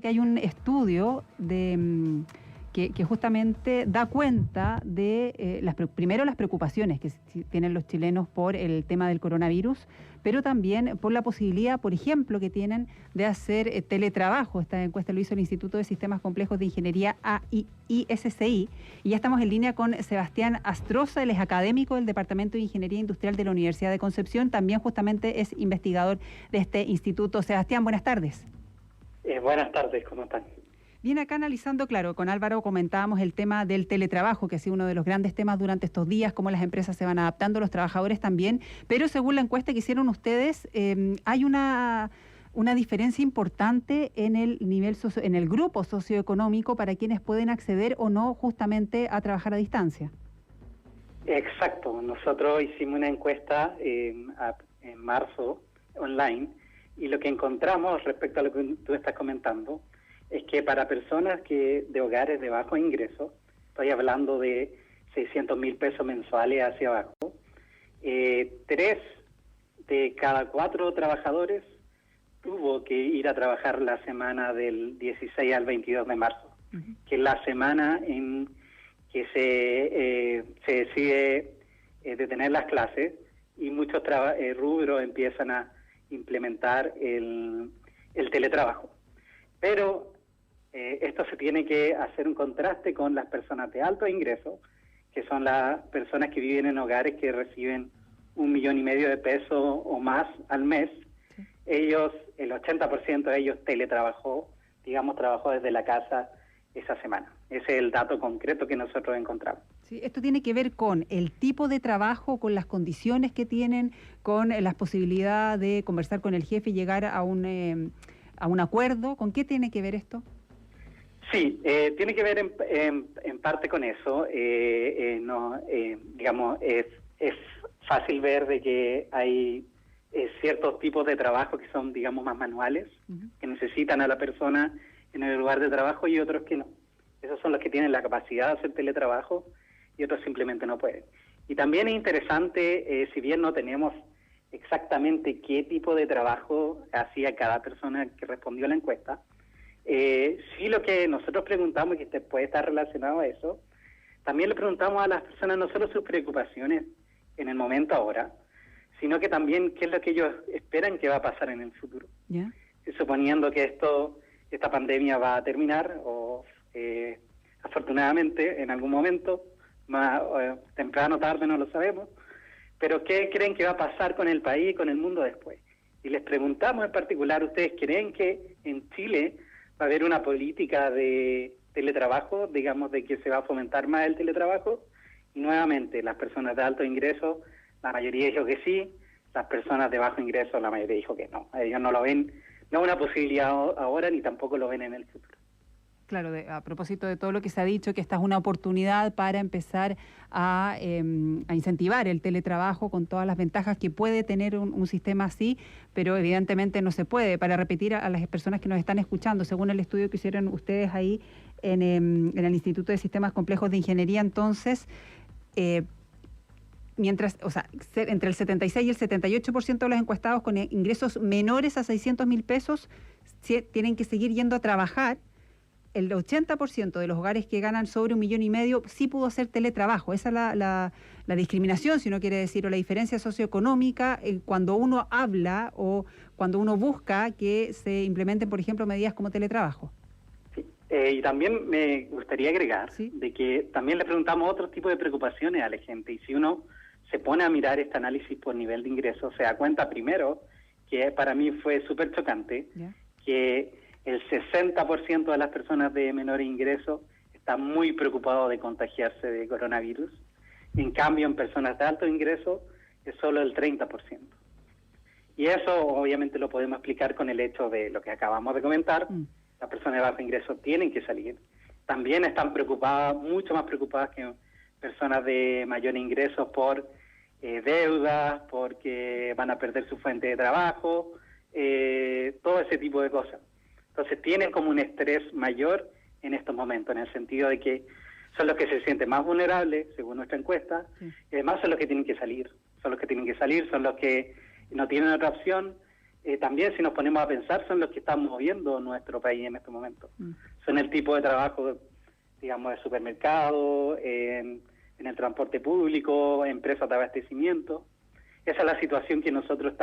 Que hay un estudio que justamente da cuenta de primero las preocupaciones que tienen los chilenos por el tema del coronavirus, pero también por la posibilidad, por ejemplo, que tienen de hacer teletrabajo. Esta encuesta lo hizo el Instituto de Sistemas Complejos de Ingeniería ISCI, y ya estamos en línea con Sebastián Astroza. Él es académico del Departamento de Ingeniería Industrial de la Universidad de Concepción, también justamente es investigador de este instituto. Sebastián, buenas tardes. Buenas tardes, ¿cómo están? Bien, acá analizando, claro, con Álvaro comentábamos el tema del teletrabajo, que ha sido uno de los grandes temas durante estos días, cómo las empresas se van adaptando, los trabajadores también, pero según la encuesta que hicieron ustedes, hay una diferencia importante en el nivel en el grupo socioeconómico para quienes pueden acceder o no justamente a trabajar a distancia. Exacto, nosotros hicimos una encuesta en marzo online, y lo que encontramos respecto a lo que tú estás comentando es que para personas de hogares de bajo ingreso, estoy hablando de 600,000 pesos mensuales hacia abajo, 3 de cada 4 trabajadores tuvo que ir a trabajar la semana del 16 al 22 de marzo, que es la semana en que se decide detener las clases, y muchos rubros empiezan a implementar el teletrabajo. Pero esto se tiene que hacer un contraste con las personas de alto ingreso, que son las personas que viven en hogares que reciben 1,5 millones de pesos o más al mes. Sí. Ellos, el 80% de ellos trabajó desde la casa esa semana. Ese es el dato concreto que nosotros encontramos. Sí, esto tiene que ver con el tipo de trabajo, con las condiciones que tienen, con las posibilidades de conversar con el jefe y llegar a un acuerdo. ¿Con qué tiene que ver esto? Sí, tiene que ver en parte con eso. Es fácil ver de que hay ciertos tipos de trabajo que son, más manuales, que necesitan a la persona en el lugar de trabajo, y otros que no. Esos son los que tienen la capacidad de hacer teletrabajo y otros simplemente no pueden. Y también es interesante, si bien no tenemos exactamente qué tipo de trabajo hacía cada persona que respondió a la encuesta, sí lo que nosotros preguntamos, y que puede estar relacionado a eso, también le preguntamos a las personas no solo sus preocupaciones en el momento ahora, sino que también qué es lo que ellos esperan que va a pasar en el futuro. Yeah. Suponiendo que esta pandemia va a terminar, o afortunadamente en algún momento, más temprano o tarde, no lo sabemos, pero ¿qué creen que va a pasar con el país y con el mundo después? Y les preguntamos en particular, ¿ustedes creen que en Chile va a haber una política de teletrabajo, de que se va a fomentar más el teletrabajo? Y nuevamente, las personas de alto ingreso, la mayoría dijo que sí, las personas de bajo ingreso, la mayoría dijo que no. Ellos no lo ven, no es una posibilidad ahora, ni tampoco lo ven en el futuro. Claro, a propósito de todo lo que se ha dicho, que esta es una oportunidad para empezar a incentivar el teletrabajo con todas las ventajas que puede tener un sistema así, pero evidentemente no se puede. Para repetir a las personas que nos están escuchando, según el estudio que hicieron ustedes ahí en el Instituto de Sistemas Complejos de Ingeniería, entonces, entre el 76 y el 78% de los encuestados con ingresos menores a 600,000 pesos tienen que seguir yendo a trabajar. El 80% de los hogares que ganan sobre 1,5 millones sí pudo hacer teletrabajo. Esa es la discriminación, si uno quiere decir, o la diferencia socioeconómica cuando uno habla o cuando uno busca que se implementen, por ejemplo, medidas como teletrabajo. Sí. Y también me gustaría agregar, ¿sí?, de que también le preguntamos otros tipos de preocupaciones a la gente, y si uno se pone a mirar este análisis por nivel de ingresos, se da cuenta primero, que para mí fue súper chocante, ¿ya?, que el 60% de las personas de menor ingreso están muy preocupados de contagiarse de coronavirus. En cambio, en personas de alto ingreso es solo el 30%. Y eso obviamente lo podemos explicar con el hecho de lo que acabamos de comentar. Las personas de bajo ingreso tienen que salir. También están preocupadas, mucho más preocupadas que personas de mayor ingreso por deudas, porque van a perder su fuente de trabajo, todo ese tipo de cosas. Entonces tienen como un estrés mayor en estos momentos, en el sentido de que son los que se sienten más vulnerables, según nuestra encuesta, y además son los que tienen que salir, son los que no tienen otra opción, también si nos ponemos a pensar son los que están moviendo nuestro país en este momento. Son el tipo de trabajo, digamos, de supermercado, en el transporte público, empresas de abastecimiento. Esa es la situación que nosotros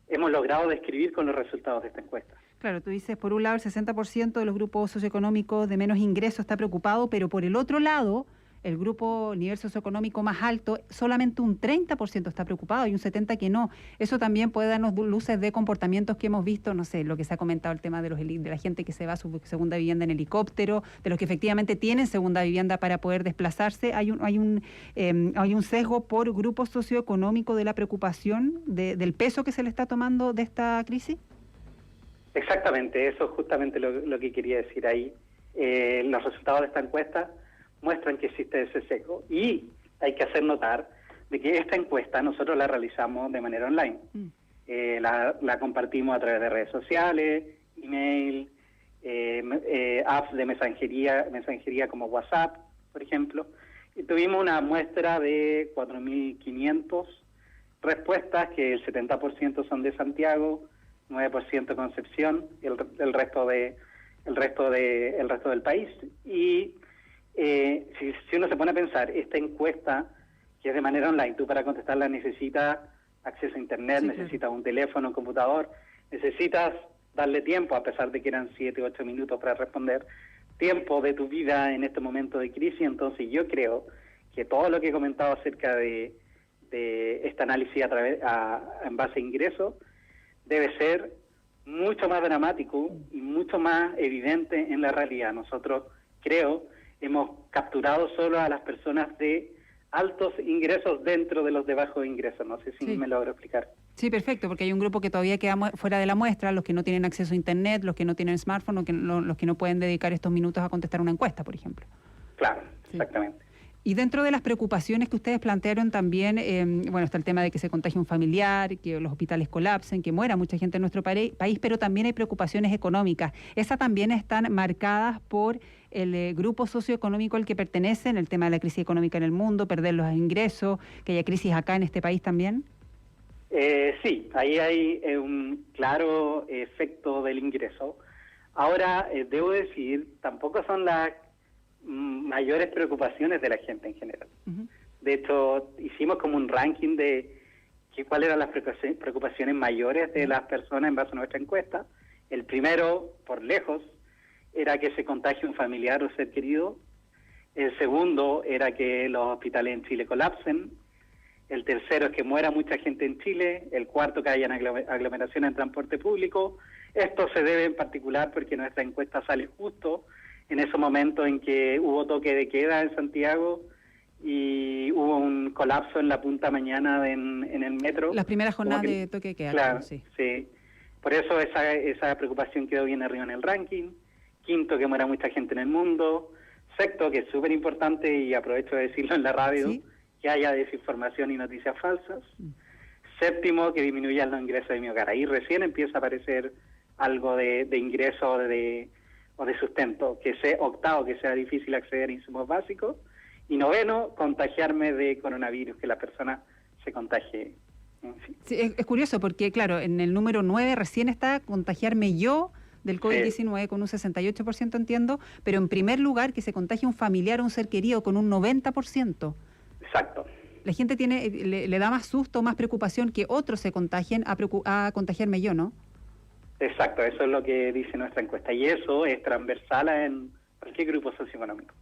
hemos logrado describir con los resultados de esta encuesta. Claro, tú dices, por un lado, el 60% de los grupos socioeconómicos de menos ingresos está preocupado, pero por el otro lado, el grupo nivel socioeconómico más alto, solamente un 30% está preocupado y un 70% que no. Eso también puede darnos luces de comportamientos que hemos visto, no sé, lo que se ha comentado, el tema de la gente que se va a su segunda vivienda en helicóptero, de los que efectivamente tienen segunda vivienda para poder desplazarse. Hay un sesgo por grupo socioeconómico de la preocupación del peso que se le está tomando de esta crisis. Exactamente, eso es justamente lo que quería decir ahí. Los resultados de esta encuesta muestran que existe ese sesgo y hay que hacer notar de que esta encuesta nosotros la realizamos de manera online. La compartimos a través de redes sociales, email, apps de mensajería como WhatsApp, por ejemplo. Y tuvimos una muestra de 4.500 respuestas, que el 70% son de Santiago, 9% Concepción, y el resto del país. Y si uno se pone a pensar, esta encuesta, que es de manera online, tú para contestarla necesitas acceso a internet, necesitas un teléfono, un computador, necesitas darle tiempo, a pesar de que eran 7 u 8 minutos para responder, tiempo de tu vida en este momento de crisis. Entonces yo creo que todo lo que he comentado acerca de este análisis en base a ingresos debe ser mucho más dramático y mucho más evidente en la realidad. Nosotros, creo, hemos capturado solo a las personas de altos ingresos dentro de los de bajos ingresos. No sé si me logro explicar. Sí, perfecto, porque hay un grupo que todavía queda fuera de la muestra, los que no tienen acceso a internet, los que no tienen smartphone, los que no pueden dedicar estos minutos a contestar una encuesta, por ejemplo. Claro, exactamente. Y dentro de las preocupaciones que ustedes plantearon también, está el tema de que se contagie un familiar, que los hospitales colapsen, que muera mucha gente en nuestro país, pero también hay preocupaciones económicas. Esas también están marcadas por el grupo socioeconómico al que pertenecen, el tema de la crisis económica en el mundo, perder los ingresos, que haya crisis acá en este país también. Sí, ahí hay un claro efecto del ingreso. Ahora, debo decir, tampoco son las mayores preocupaciones de la gente en general. De hecho, hicimos como un ranking de cuáles eran las preocupaciones mayores de las personas en base a nuestra encuesta. El primero, por lejos, era que se contagie un familiar o ser querido. El segundo era que los hospitales en Chile colapsen. El tercero es que muera mucha gente en Chile. El cuarto, que hayan aglomeraciones en transporte público. Esto se debe en particular porque nuestra encuesta sale justo en ese momento en que hubo toque de queda en Santiago y hubo un colapso en la punta mañana en el metro. Las primeras jornadas de toque de queda. Claro, sí. Por eso esa preocupación quedó bien arriba en el ranking. Quinto, que muera mucha gente en el mundo. Sexto, que es súper importante y aprovecho de decirlo en la radio, que haya desinformación y noticias falsas. Séptimo, que disminuyan los ingresos de mi hogar. Ahí recién empieza a aparecer algo de ingreso o de sustento. Octavo, que sea difícil acceder a insumos básicos. Y noveno, contagiarme de coronavirus, que la persona se contagie. Sí, es curioso porque, claro, en el número 9 recién está contagiarme yo del COVID-19 con un 68%, entiendo, pero en primer lugar que se contagie un familiar o un ser querido con un 90%. Exacto. La gente le da más susto, más preocupación que otros se contagien a contagiarme yo, ¿no? Exacto, eso es lo que dice nuestra encuesta y eso es transversal en cualquier grupo socioeconómico.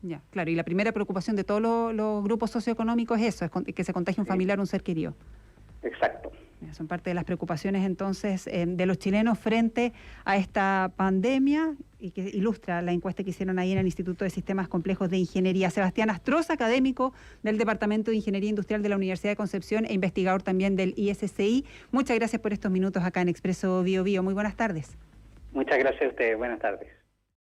Ya, claro, y la primera preocupación de todos los grupos socioeconómicos es eso, es que se contagie un familiar o un ser querido. Exacto. Son parte de las preocupaciones entonces de los chilenos frente a esta pandemia y que ilustra la encuesta que hicieron ahí en el Instituto de Sistemas Complejos de Ingeniería. Sebastián Astroza, académico del Departamento de Ingeniería Industrial de la Universidad de Concepción e investigador también del ISCI. Muchas gracias por estos minutos acá en Expreso Bio Bio. Muy buenas tardes. Muchas gracias a ustedes. Buenas tardes.